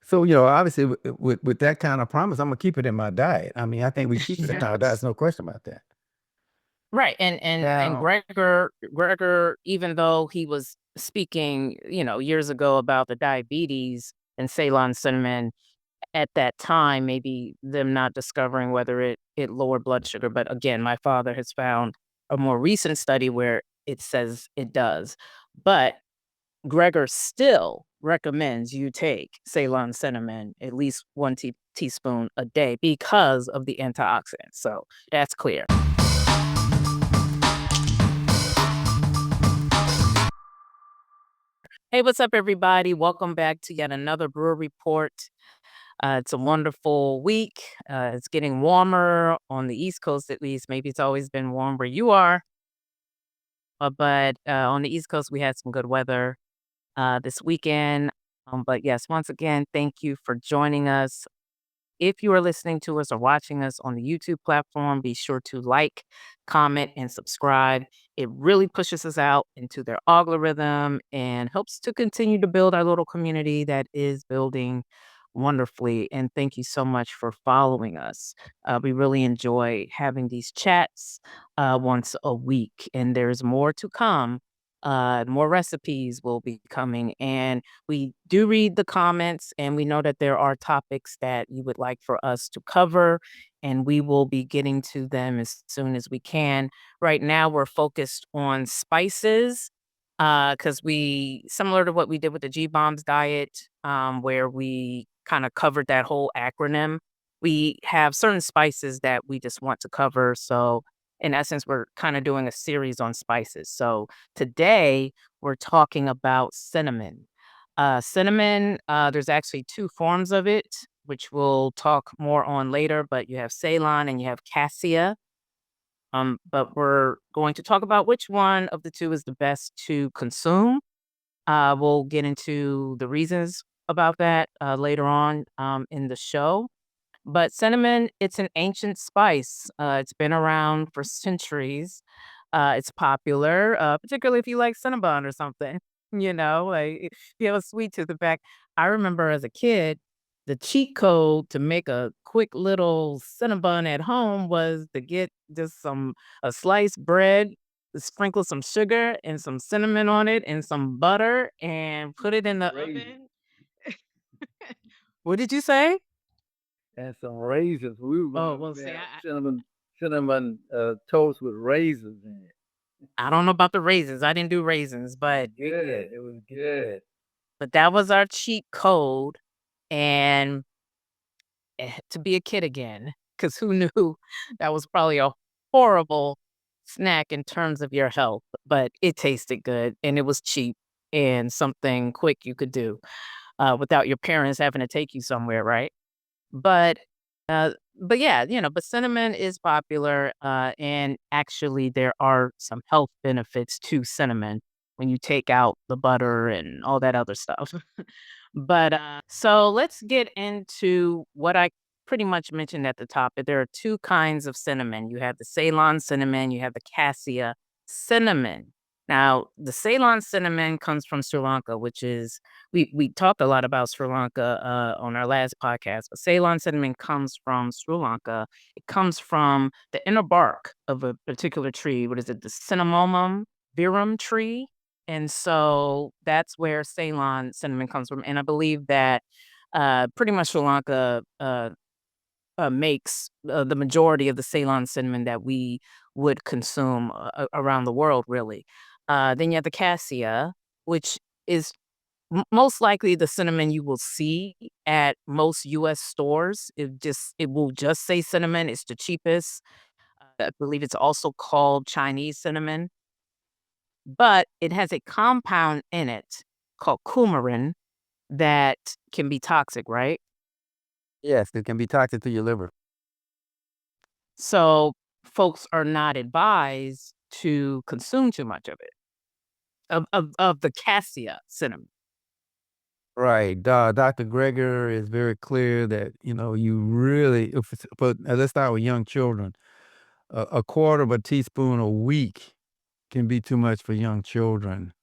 So, obviously with that kind of promise, I'm gonna keep it in my diet. I mean, I think we keep it in our diet. There's no question about that. Right, and Now, Gregor, even though he was speaking, years ago about the diabetes and Ceylon cinnamon at that time, maybe them not discovering whether it lowered blood sugar, but again, my father has found a more recent study where it says it does. But Gregor still recommends you take Ceylon cinnamon at least 1 teaspoon a day because of the antioxidants. So that's clear. Hey, what's up, everybody? Welcome back to yet another Brewer Report. It's a wonderful week. It's getting warmer on the East Coast, at least. Maybe it's always been warm where you are, but on the East Coast, we had some good weather this weekend. But yes, once again, thank you for joining us. If you are listening to us or watching us on the YouTube platform, be sure to like, comment, and subscribe. It really pushes us out into their algorithm and helps to continue to build our little community that is building wonderfully. And thank you so much for following us. We really enjoy having these chats once a week, and there's more to come. More recipes will be coming, and we do read the comments, and we know that there are topics that you would like for us to cover, and we will be getting to them as soon as we can. Right now, we're focused on spices because we, similar to what we did with the G Bombs diet, where we kind of covered that whole acronym, we have certain spices that we just want to cover. So, in essence, we're kind of doing a series on spices. So, today we're talking about cinnamon. There's actually two forms of it, which we'll talk more on later, but you have Ceylon and you have Cassia. But we're going to talk about which one of the two is the best to consume. We'll get into the reasons about that later on in the show. But cinnamon, it's an ancient spice. It's been around for centuries. It's popular, particularly if you like Cinnabon or something. Like if you have a sweet tooth. In fact, I remember as a kid, the cheat code to make a quick little Cinnabon at home was to get just a sliced bread, sprinkle some sugar and some cinnamon on it and some butter and put it in the raisins oven. What did you say? and some raisins. We were Oh, growing up, well, we see, had cinnamon toast with raisins in it. I don't know about the raisins. I didn't do raisins, but Good. It was good. that was our cheat code, and to be a kid again, because who knew that was probably a horrible snack in terms of your health, but it tasted good and it was cheap and something quick you could do, without your parents having to take you somewhere, right? But, but yeah, but cinnamon is popular, and actually there are some health benefits to cinnamon when you take out the butter and all that other stuff. But, so let's get into what I pretty much mentioned at the top, that there are 2 kinds of cinnamon. You have the Ceylon cinnamon, you have the Cassia cinnamon. Now, the Ceylon cinnamon comes from Sri Lanka, which is we talked a lot about Sri Lanka, on our last podcast, but Ceylon cinnamon comes from Sri Lanka. It comes from the inner bark of a particular tree. What is it? The Cinnamomum verum tree. And so that's where Ceylon cinnamon comes from. And I believe that pretty much Sri Lanka makes the majority of the Ceylon cinnamon that we would consume around the world, really. Then you have the cassia, which is most likely the cinnamon you will see at most U.S. stores. It will just say cinnamon. It's the cheapest. I believe it's also called Chinese cinnamon, but it has a compound in it called coumarin that can be toxic, right? Yes, it can be toxic to your liver. So folks are not advised to consume too much of it, of the cassia cinnamon. Right. Dr. Greger is very clear that, you really, but let's start with young children. A quarter of a teaspoon a week can be too much for young children.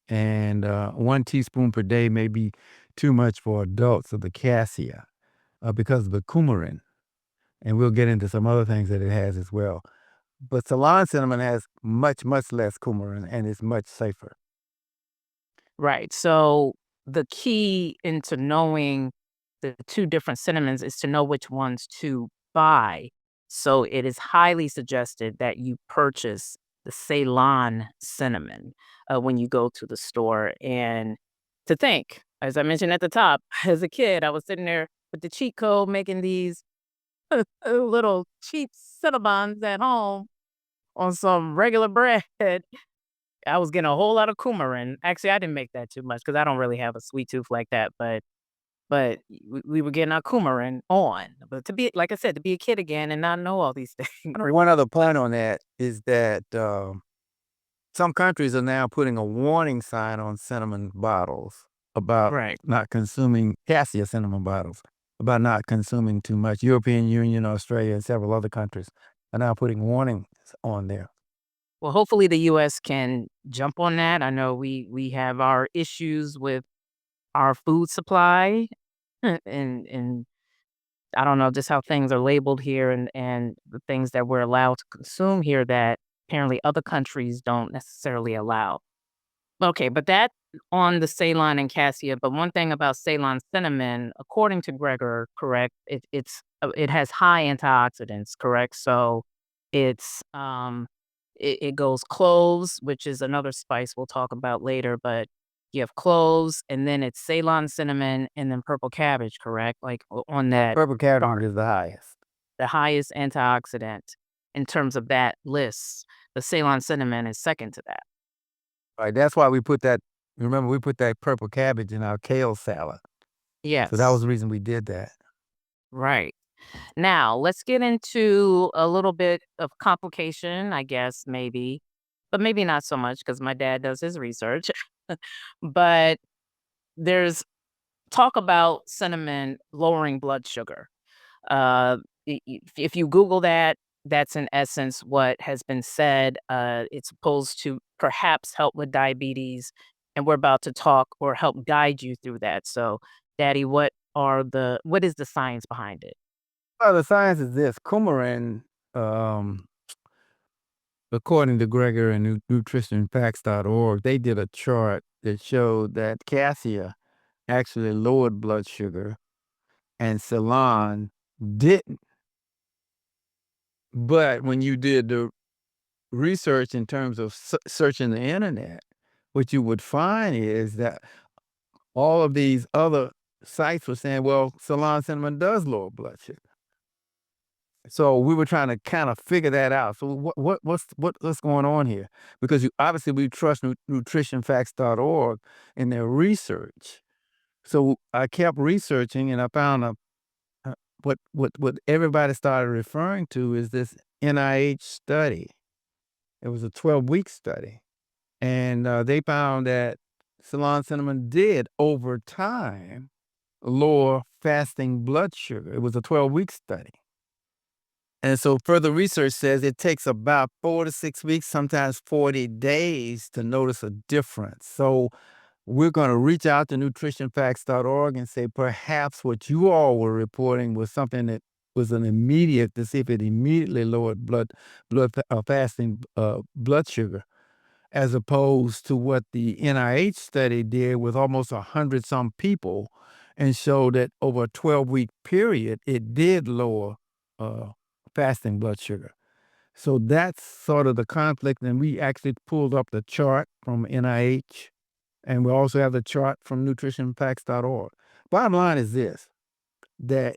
And 1 teaspoon per day may be too much for adults of the cassia because of the coumarin. And we'll get into some other things that it has as well. But Ceylon cinnamon has much, much less coumarin and is much safer. Right. So the key into knowing the two different cinnamons is to know which ones to buy. So it is highly suggested that you purchase the Ceylon cinnamon when you go to the store. And to think, as I mentioned at the top, as a kid, I was sitting there with the cheat code making these little cheap cinnamons at home on some regular bread. I was getting a whole lot of coumarin. Actually, I didn't make that too much because I don't really have a sweet tooth like that, but we were getting our coumarin on. But to be like I said, to be a kid again and not know all these things. One other point on that is that some countries are now putting a warning sign on cinnamon bottles about Right. not consuming cassia cinnamon bottles, about not consuming too much. European Union, Australia, and several other countries are now putting warnings on there. Well, hopefully the US can jump on that. I know we have our issues with our food supply and I don't know just how things are labeled here and the things that we're allowed to consume here that apparently other countries don't necessarily allow. Okay, but that on the Ceylon and Cassia, but one thing about Ceylon cinnamon, according to Gregor, correct, it has high antioxidants, correct? So it's it goes cloves, which is another spice we'll talk about later, but you have cloves and then it's Ceylon cinnamon and then purple cabbage, correct? Like on that Purple cabbage chart, is the highest. the highest antioxidant in terms of that list. The Ceylon cinnamon is second to that. Right, that's why we put that. Remember, we put that purple cabbage in our kale salad. So that was Yes. the reason we did that. Right. Now, let's get into a little bit of complication, I guess, maybe, but maybe not so much because my dad does his research. But there's talk about cinnamon lowering blood sugar. Uh, if you Google that, that's in essence what has been said. It's supposed to perhaps help with diabetes, and we're about to talk or help guide you through that. So, Daddy, what is the science behind it? Well, the science is this: coumarin, um, according to Greger and nutritionfacts.org, they did a chart that showed that cassia actually lowered blood sugar and Ceylon didn't. But when you did the research in terms of searching the internet, what you would find is that all of these other sites were saying, well, Ceylon cinnamon does lower blood sugar. So we were trying to kind of figure that out. So what's going on here? Because obviously we trust nutritionfacts.org in their research. So I kept researching and I found what everybody started referring to is this NIH study. It was a 12-week study, and they found that Ceylon cinnamon did over time lower fasting blood sugar. It was a 12-week study. And so further research says it takes about 4 to 6 weeks, sometimes 40 days to notice a difference. So we're going to reach out to nutritionfacts.org and say perhaps what you all were reporting was something that was an immediate to see if it immediately lowered fasting blood sugar, as opposed to what the NIH study did with almost 100 some people and showed that over a 12-week period, it did lower uh, fasting blood sugar. So that's sort of the conflict. And we actually pulled up the chart from NIH, and we also have the chart from nutritionfacts.org. Bottom line is this, that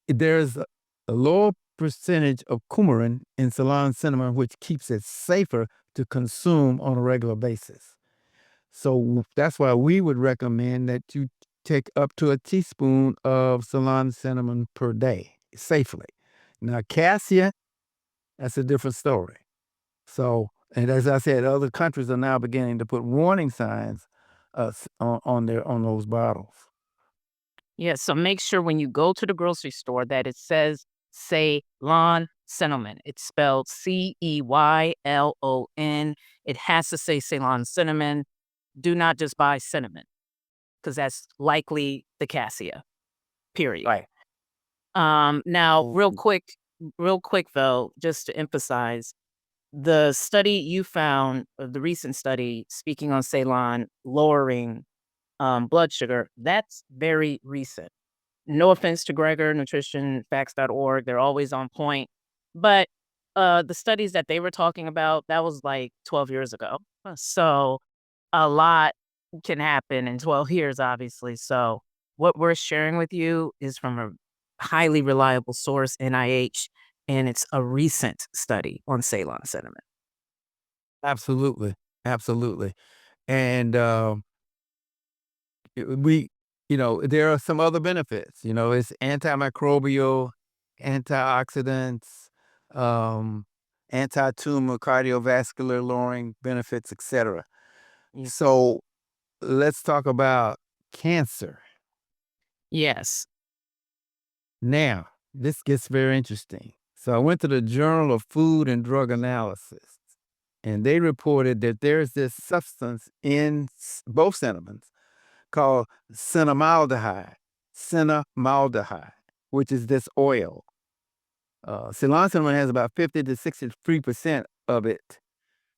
there's a lower percentage of coumarin in Ceylon cinnamon, which keeps it safer to consume on a regular basis. So that's why we would recommend that you take up to a teaspoon of Ceylon cinnamon per day safely. Now, cassia, that's a different story. So, and as I said, other countries are now beginning to put warning signs on those bottles. Yeah, so make sure when you go to the grocery store that it says Ceylon cinnamon. It's spelled Ceylon. It has to say Ceylon cinnamon. Do not just buy cinnamon. because that's likely the Cassia, period. Right. Now, Mhm. real quick though, just to emphasize, the study you found, the recent study speaking on Ceylon lowering blood sugar, that's very recent. No offense to Gregor, nutritionfacts.org, they're always on point. But the studies that they were talking about, that was like 12 years ago. So a lot can happen in 12 years, obviously. So what we're sharing with you is from a highly reliable source, NIH, and it's a recent study on Ceylon cinnamon. Absolutely. Absolutely. And, we there are some other benefits, it's antimicrobial, antioxidants, um, anti-tumor, cardiovascular lowering benefits, etc. Mm. So let's talk about cancer. Yes. Now, this gets very interesting. So I went to the Journal of Food and Drug Analysis, and they reported that there's this substance in both cinnamons called cinnamaldehyde, which is this oil. Ceylon cinnamon has about 50 to 63% of it.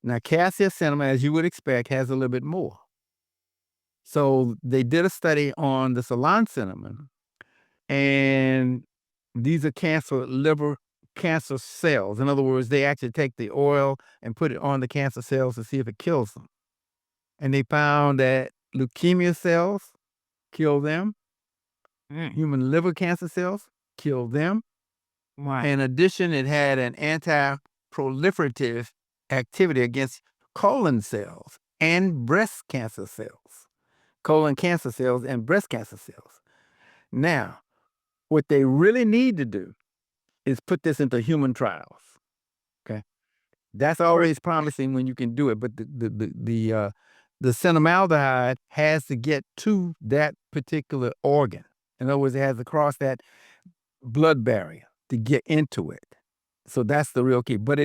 Now, cassia cinnamon, as you would expect, has a little bit more. So they did a study on the Ceylon cinnamon, and these are liver cancer cells. In other words, they actually take the oil and put it on the cancer cells to see if it kills them. And they found that leukemia cells kill them, Mm. human liver cancer cells kill them. Right. In addition, it had an anti-proliferative activity against colon cells and breast cancer cells, colon cancer cells and breast cancer cells. Now, what they really need to do is put this into human trials. Okay, that's Or always promising when you can do it, but the cinnamaldehyde has to get to that particular organ. In other words, it has to cross that blood barrier to get into it. So that's the real key. But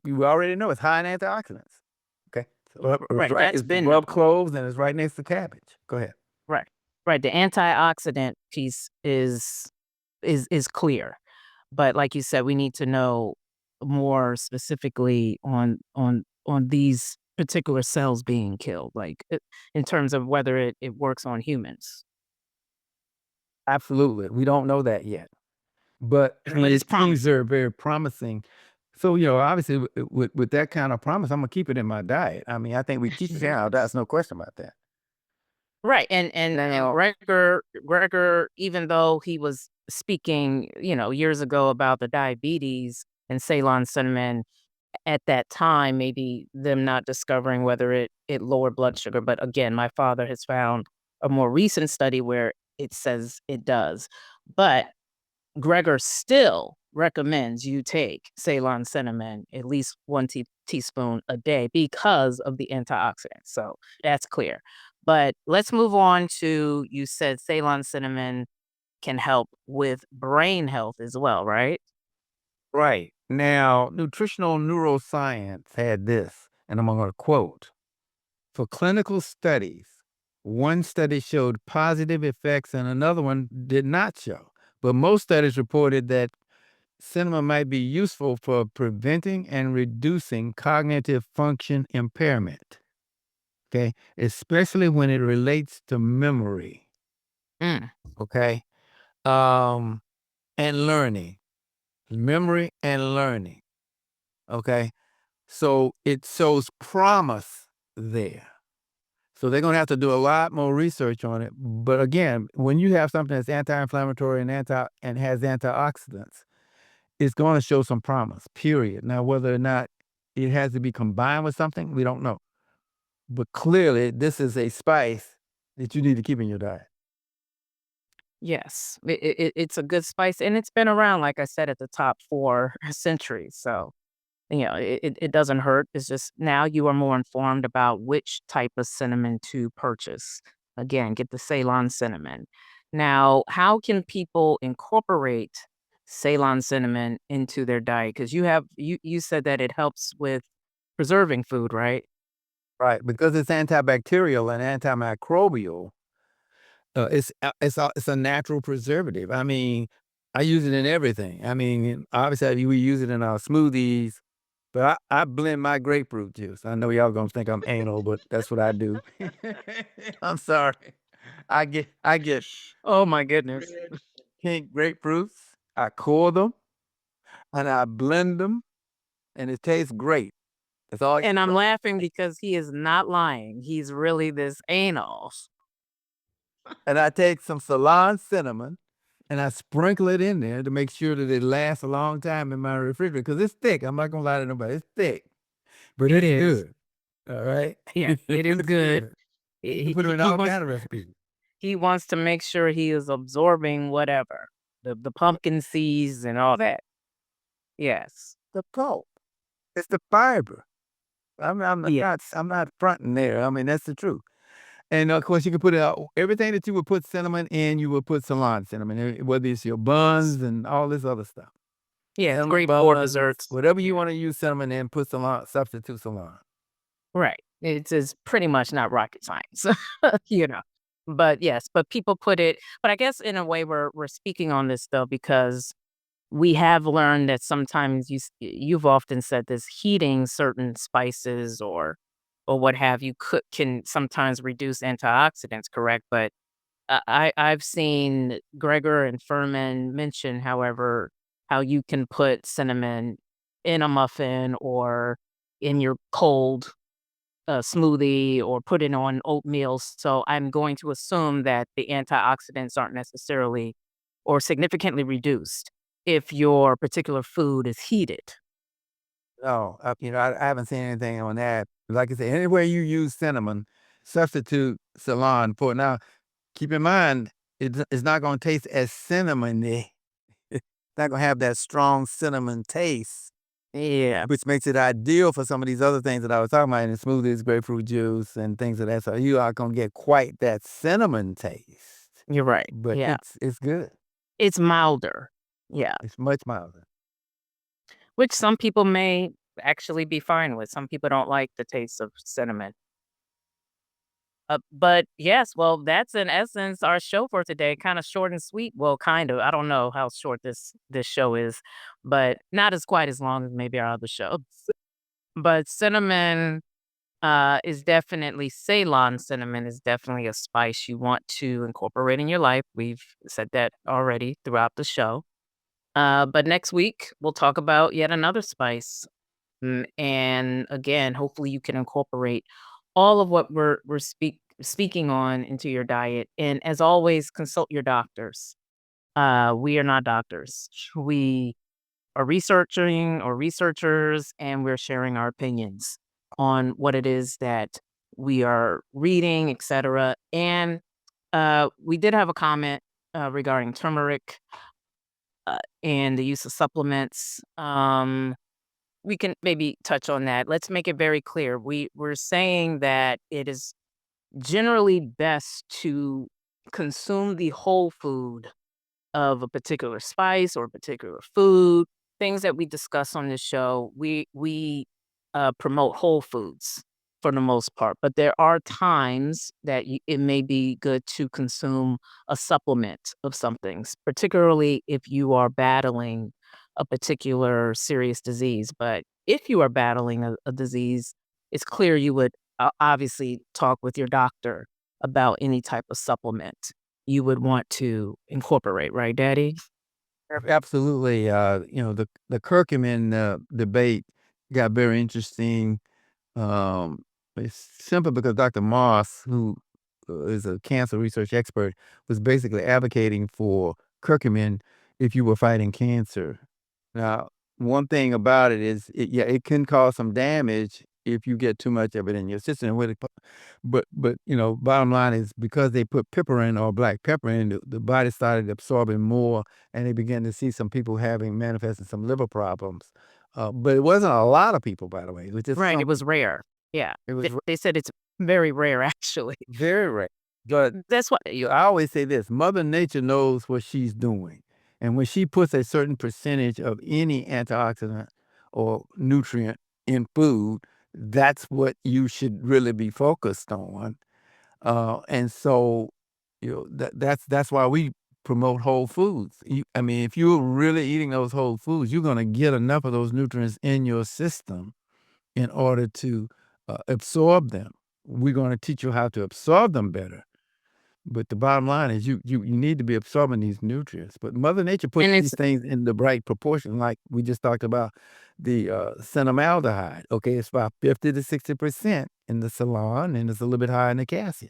you already know it's high in antioxidants. Okay. So it's right, right. that's It's been above known. cloves and it's right next to cabbage. Go ahead. Right. Right, the antioxidant piece is clear. But like you said, we need to know more specifically on these particular cells being killed, like, in terms of whether it works on humans. Absolutely. We don't know that yet. But But it's things promising. are very promising. So, obviously with that kind of promise, I'm gonna keep it in my diet. I mean, I think we keep it in our diet. No question about that. Right, and Now, Gregor, even though he was speaking, years ago about the diabetes and Ceylon cinnamon, at that time, maybe them not discovering whether it lowered blood sugar, but again, my father has found a more recent study where it says it does. But Gregor still recommends you take Ceylon cinnamon at least 1 teaspoon a day because of the antioxidants, so that's clear. But let's move on to, you said Ceylon cinnamon can help with brain health as well, right? right. Now, nutritional neuroscience had this, and I'm gonna quote. For clinical studies, one study showed positive effects and another one did not show. But most studies reported that cinema might be useful for preventing and reducing cognitive function impairment. Okay. Especially when it relates to memory. Mm, Okay. Um, and learning. Memory and learning. Okay. So it shows promise there. So they're gonna have to do a lot more research on it. But again, when you have something that's anti-inflammatory and has antioxidants, it's gonna show some promise, period. Now, whether or not it has to be combined with something, we don't know. But clearly, this is a spice that you need to keep in your diet. yes, it's a good spice, and it's been around, like I said, at the top for centuries, so it doesn't hurt. It's just now you are more informed about which type of cinnamon to purchase. Again, get the Ceylon cinnamon. Now, how can people incorporate Ceylon cinnamon into their diet? Because you said that it helps with preserving food, right? Right, because it's antibacterial and antimicrobial, It's a natural preservative. I mean, I use it in everything. I mean, obviously, we use it in our smoothies, but I blend my grapefruit juice. I know y'all gonna think I'm anal, but that's what I do. I'm sorry. I get Oh my goodness. red, pink grapefruits. I core them and I blend them, and it tastes great. That's all you And I'm put. laughing because he is not lying. He's really this anal. And I take some Ceylon cinnamon and I sprinkle it in there to make sure that it lasts a long time in my refrigerator because it's thick. I'm not gonna lie to nobody. It's thick, but It it's is. good. All right, Yeah, it is it's good. good. You can put it in He all wants kind of recipes. he wants to make sure he is absorbing whatever, the pumpkin seeds and all that. Yes. The pulp, it's the fiber. Yes. I'm not fronting there. I mean that's the truth. And of course, you can put it out everything that you would put cinnamon in. You would put Ceylon cinnamon, whether it's your Yes. buns and all this other stuff. Yeah, it's Cinnamon great for buns, desserts. whatever you Yeah. want to use cinnamon in, put Ceylon, substitute Ceylon. Right. It's pretty much not rocket science, you know. But yes, but people put it but I guess in a way we're speaking on this though because we have learned that sometimes you've often said this heating certain spices or what have you can sometimes reduce antioxidants, correct? But I've seen Gregor and Furman mention, however, how you can put cinnamon in a muffin or in your cold smoothie or put it on oatmeal. So I'm going to assume that the antioxidants aren't necessarily or significantly reduced if your particular food is heated. No, I haven't seen anything on that. Like I said, anywhere you use cinnamon, substitute Ceylon for it. Now, keep in mind, it's not going to taste as cinnamony. It's not going to have that strong cinnamon taste, Yeah, which makes it ideal for some of these other things that I was talking about in the smoothies, grapefruit juice, and things of that. So you are going to get quite that cinnamon taste, you're right. but Yeah, it's good. it's milder. Yeah, It's much milder. which some people may actually be fine with. Some people don't like the taste of cinnamon. But yes, well, that's in essence our show for today. Kind of short and sweet. Well, kind of. I don't know how short this show is, but not as quite as long as maybe our other shows. But cinnamon is definitely Ceylon cinnamon is definitely a spice you want to incorporate in your life. We've said that already throughout the show. But next week we'll talk about yet another spice. And again, hopefully you can incorporate all of what we're speaking on into your diet. And as always, consult your doctors. We are not doctors. We are researching or researchers, and we're sharing our opinions on what it is that we are reading, etc. And we did have a comment regarding turmeric and the use of supplements. We can maybe touch on that. Let's make it very clear. We're saying that it is generally best to consume the whole food of a particular spice or a particular food, things that we discuss on this show, we promote whole foods for the most part, but there are times that it may be good to consume a supplement of some things, particularly if you are battling a particular serious disease. But if you are battling a disease, it's clear you would obviously talk with your doctor about any type of supplement you would want to incorporate, right, daddy? Absolutely. The curcumin debate got very interesting. Um, it's simple because Dr. Moss, who is a cancer research expert, was basically advocating for curcumin if you were fighting cancer. Now, one thing about it is, yeah, it can cause some damage if you get too much of it in your system. But bottom line is because they put piperin or black pepper in, the body started absorbing more, and they began to see some people having manifesting some liver problems. But it wasn't a lot of people, by the way. It was just Right, some it was people. rare. Yeah. It was They said it's very rare, actually. very rare. But That's what I always say this: Mother Nature knows what she's doing, and when she puts a certain percentage of any antioxidant or nutrient in food, that's what you should really be focused on. And so That's why we promote whole foods. I mean, if you're really eating those whole foods, you're gonna get enough of those nutrients in your system in order to, absorb them. We're gonna teach you how to absorb them better, but the bottom line is you need to be absorbing these nutrients, but Mother Nature puts And these it's things in the right proportion, like we just talked about the, cinnamaldehyde, okay? It's about 50 to 60% in the Ceylon, and it's a little bit higher in the Cassia.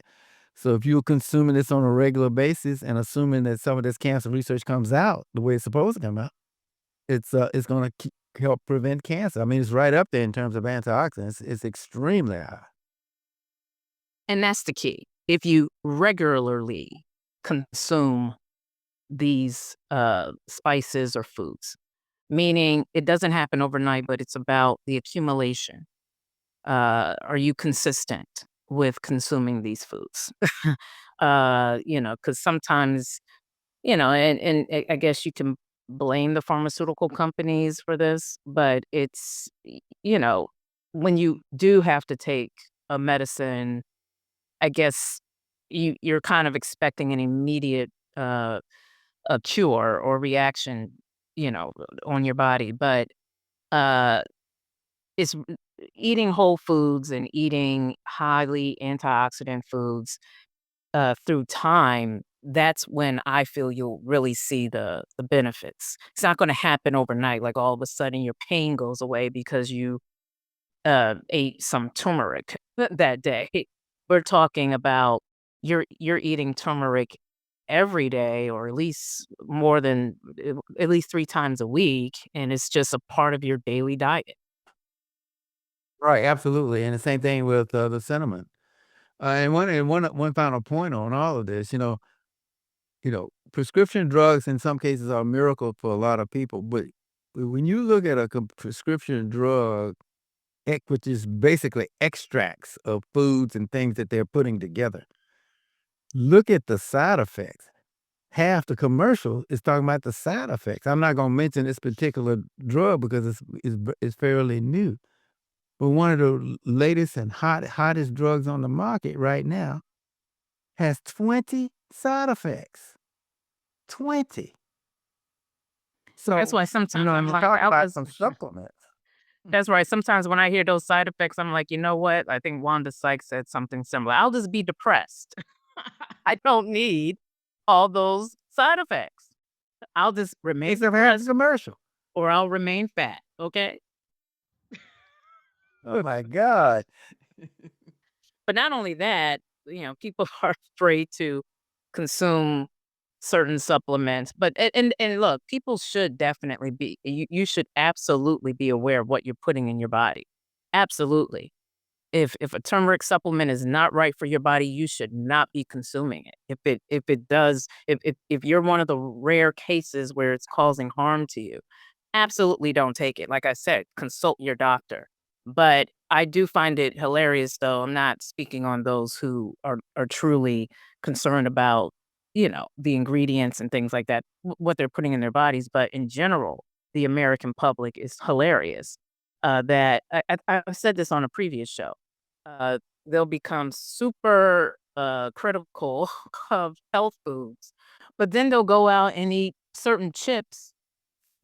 So if you're consuming this on a regular basis and assuming that some of this cancer research comes out the way it's supposed to come out, it's gonna help prevent cancer. I mean, it's right up there in terms of antioxidants. It's extremely high. and that's the key. If you regularly consume these, spices or foods, meaning it doesn't happen overnight, but it's about the accumulation. Are you consistent with consuming these foods? Because sometimes, and I guess you can blame the pharmaceutical companies for this, but it's, when you do have to take a medicine, I guess you're kind of expecting an immediate a cure or reaction, you know, on your body, but uh it's eating whole foods and eating highly antioxidant foods, through time, that's when I feel you'll really see the benefits. It's not gonna happen overnight, like, all of a sudden, your pain goes away because you, ate some turmeric that day. We're talking about you're eating turmeric every day or at least more than at least 3 times a week, and it's just a part of your daily diet. Right, absolutely, and the same thing with, the cinnamon. And one final point on all of this, prescription drugs in some cases are a miracle for a lot of people, but when you look at a prescription drug, which is basically extracts of foods and things that they're putting together, look at the side effects. Half the commercial is talking about the side effects. I'm not gonna mention this particular drug because it's fairly new, but one of the latest and hottest drugs on the market right now has 20 side effects. 20. That's So, why sometimes I'm I'm like, talking I'll about just some supplements. that's right. Sometimes when I hear those side effects, I'm like, "You know what? I think Wanda Sykes said something similar. I'll just be depressed. I don't need all those side effects. I'll just remain It's a very depressed commercial. or I'll remain fat." Okay? Oh my god. But not only that, people are afraid to consume certain supplements. But and look, people should definitely be you should absolutely be aware of what you're putting in your body. Absolutely. If a turmeric supplement is not right for your body, you should not be consuming it. If it does, if you're one of the rare cases where it's causing harm to you, absolutely don't take it. Like I said, consult your doctor. But I do find it hilarious, though. I'm not speaking on those who are truly concerned about, the ingredients and things like that, what they're putting in their bodies. But in general, the American public is hilarious. That I've said this on a previous show. Uh, they'll become super critical of health foods, but then they'll go out and eat certain chips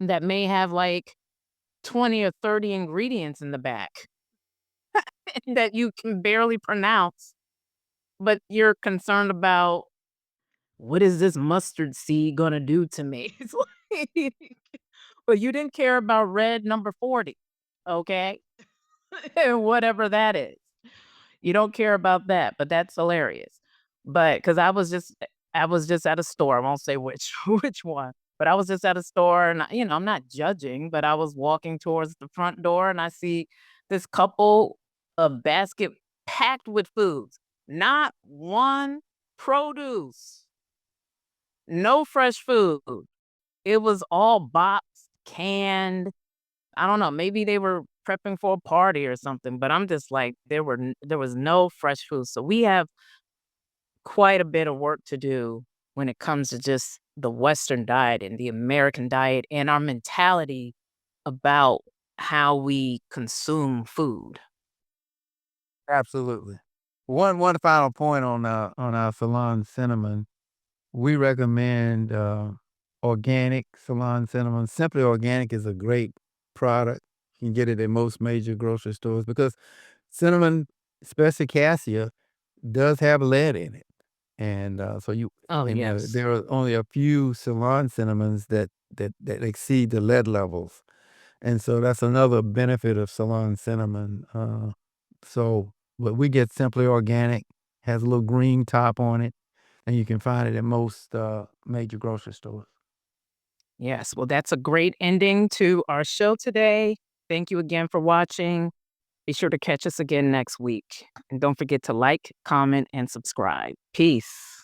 that may have like 20 or 30 ingredients in the back that you can barely pronounce, but you're concerned about what is this mustard seed gonna do to me? It's like, but you didn't care about red number 40, okay? And whatever that is. You don't care about that, but that's hilarious. But because I was just at a store, I won't say which which one, but I was just at a store and I'm not judging, but I was walking towards the front door and I see this couple, a basket packed with foods, not one produce, no fresh food. It was all boxed, canned. I don't know, maybe they were prepping for a party or something, but I'm just like, there was no fresh food. So we have quite a bit of work to do when it comes to just the Western diet and the American diet and our mentality about how we consume food. Absolutely. One final point on our Ceylon cinnamon. we recommend organic Ceylon cinnamon. Simply Organic is a great product. You can get it at most major grocery stores because cinnamon, especially cassia, does have lead in it. And so you Oh, and yes. there are only a few Ceylon cinnamons that exceed the lead levels. And so that's another benefit of Ceylon cinnamon. But we get Simply Organic, has a little green top on it, and you can find it at most major grocery stores. Yes. Well, that's a great ending to our show today. Thank you again for watching. Be sure to catch us again next week. And don't forget to like, comment, and subscribe. Peace.